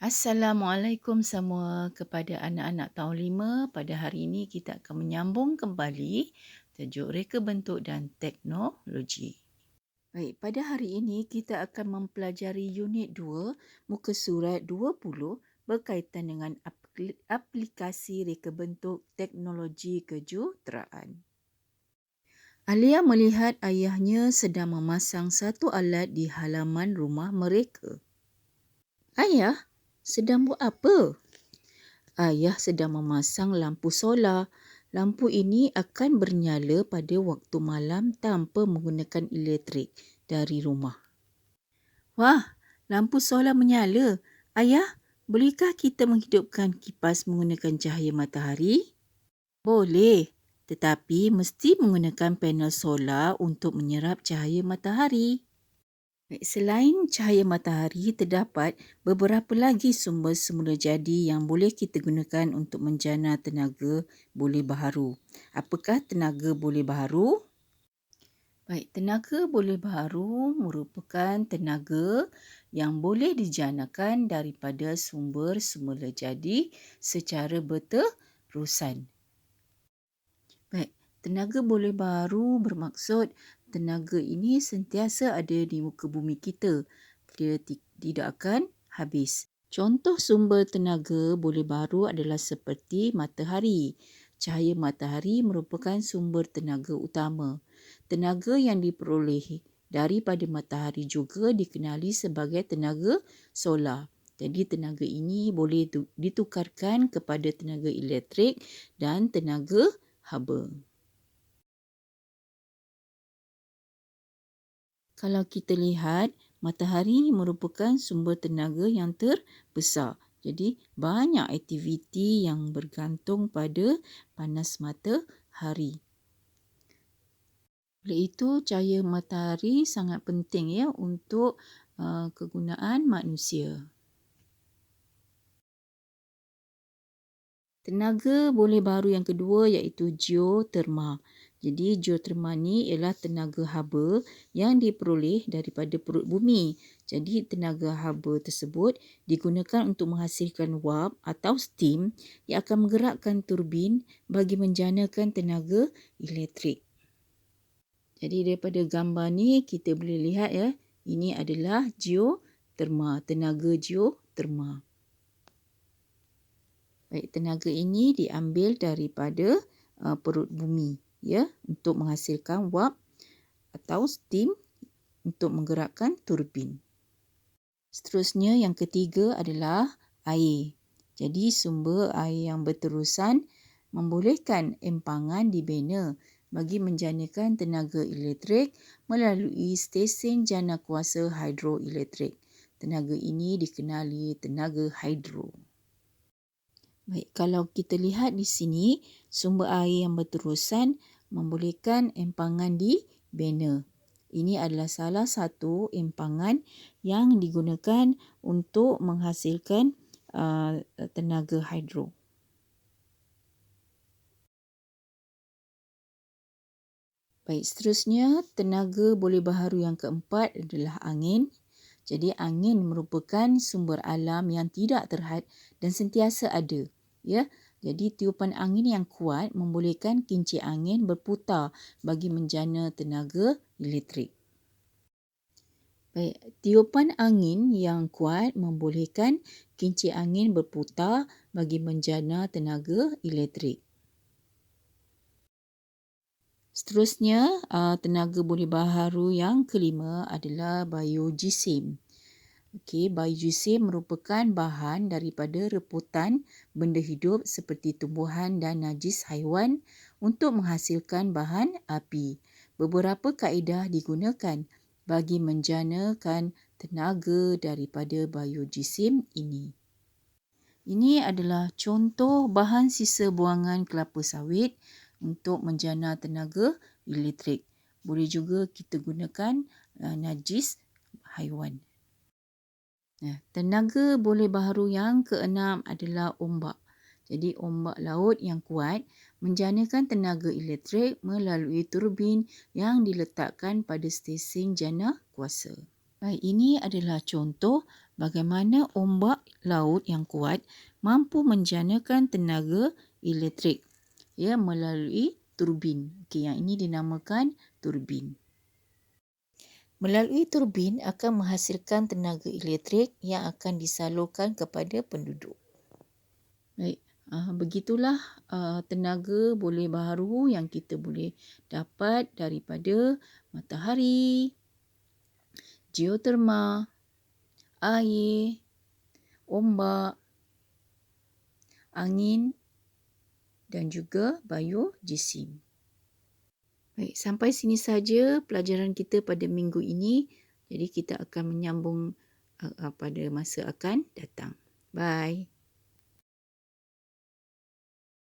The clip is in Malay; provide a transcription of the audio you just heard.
Assalamualaikum semua kepada anak-anak tahun 5. Pada hari ini kita akan menyambung kembali tajuk reka bentuk dan teknologi. Baik, pada hari ini kita akan mempelajari unit 2, muka surat 20 berkaitan dengan aplikasi reka bentuk teknologi kejuruteraan. Alia melihat ayahnya sedang memasang satu alat di halaman rumah mereka. Ayah, sedang buat apa? Ayah sedang memasang lampu solar. Lampu ini akan bernyala pada waktu malam tanpa menggunakan elektrik dari rumah. Wah, lampu solar menyala. Ayah, bolehkah kita menghidupkan kipas menggunakan cahaya matahari? Boleh, tetapi mesti menggunakan panel solar untuk menyerap cahaya matahari. Baik, selain cahaya matahari, terdapat beberapa lagi sumber semula jadi yang boleh kita gunakan untuk menjana tenaga boleh baharu. Apakah tenaga boleh baharu? Baik, tenaga boleh baharu merupakan tenaga yang boleh dijanakan daripada sumber semula jadi secara berterusan. Baik, tenaga boleh baharu bermaksud tenaga ini sentiasa ada di muka bumi kita. Dia tidak akan habis. Contoh sumber tenaga boleh baharu adalah seperti matahari. Cahaya matahari merupakan sumber tenaga utama. Tenaga yang diperolehi daripada matahari juga dikenali sebagai tenaga solar. Jadi tenaga ini boleh ditukarkan kepada tenaga elektrik dan tenaga haba. Kalau kita lihat, matahari merupakan sumber tenaga yang terbesar. Jadi, banyak aktiviti yang bergantung pada panas matahari. Oleh itu, cahaya matahari sangat penting untuk kegunaan manusia. Tenaga boleh baharu yang kedua iaitu geoterma. Jadi geoterma ni ialah tenaga haba yang diperoleh daripada perut bumi. Jadi tenaga haba tersebut digunakan untuk menghasilkan wap atau steam yang akan menggerakkan turbin bagi menjanakan tenaga elektrik. Jadi daripada gambar ni kita boleh lihat ini adalah geoterma, tenaga geoterma. Baik, tenaga ini diambil daripada perut bumi untuk menghasilkan wap atau steam untuk menggerakkan turbin. Seterusnya yang ketiga adalah air. Jadi sumber air yang berterusan membolehkan empangan dibina bagi menjanakan tenaga elektrik melalui stesen jana kuasa hidroelektrik. Tenaga ini dikenali tenaga hidro. Baik, kalau kita lihat di sini, sumber air yang berterusan membolehkan empangan dibina. Ini adalah salah satu empangan yang digunakan untuk menghasilkan tenaga hidro. Baik, seterusnya tenaga boleh baharu yang keempat adalah angin. Jadi angin merupakan sumber alam yang tidak terhad dan sentiasa ada. Jadi tiupan angin yang kuat membolehkan kincir angin berputar bagi menjana tenaga elektrik. Baik, tiupan angin yang kuat membolehkan kincir angin berputar bagi menjana tenaga elektrik. Seterusnya, tenaga boleh baharu yang kelima adalah biojisim. Biojisim merupakan bahan daripada reputan benda hidup seperti tumbuhan dan najis haiwan untuk menghasilkan bahan api. Beberapa kaedah digunakan bagi menjanakan tenaga daripada biojisim ini. Ini adalah contoh bahan sisa buangan kelapa sawit untuk menjana tenaga elektrik. Boleh juga kita gunakan najis haiwan. Tenaga boleh baharu yang keenam adalah ombak. Jadi ombak laut yang kuat menjanakan tenaga elektrik melalui turbin yang diletakkan pada stesen jana kuasa. Baik, ini adalah contoh bagaimana ombak laut yang kuat mampu menjanakan tenaga elektrik melalui turbin. Okey, yang ini dinamakan turbin. Melalui turbin akan menghasilkan tenaga elektrik yang akan disalurkan kepada penduduk. Baik, begitulah tenaga boleh baharu yang kita boleh dapat daripada matahari, geoterma, air, ombak, angin dan juga biogeosim. Baik, sampai sini saja pelajaran kita pada minggu ini. Jadi kita akan menyambung pada masa akan datang. Bye.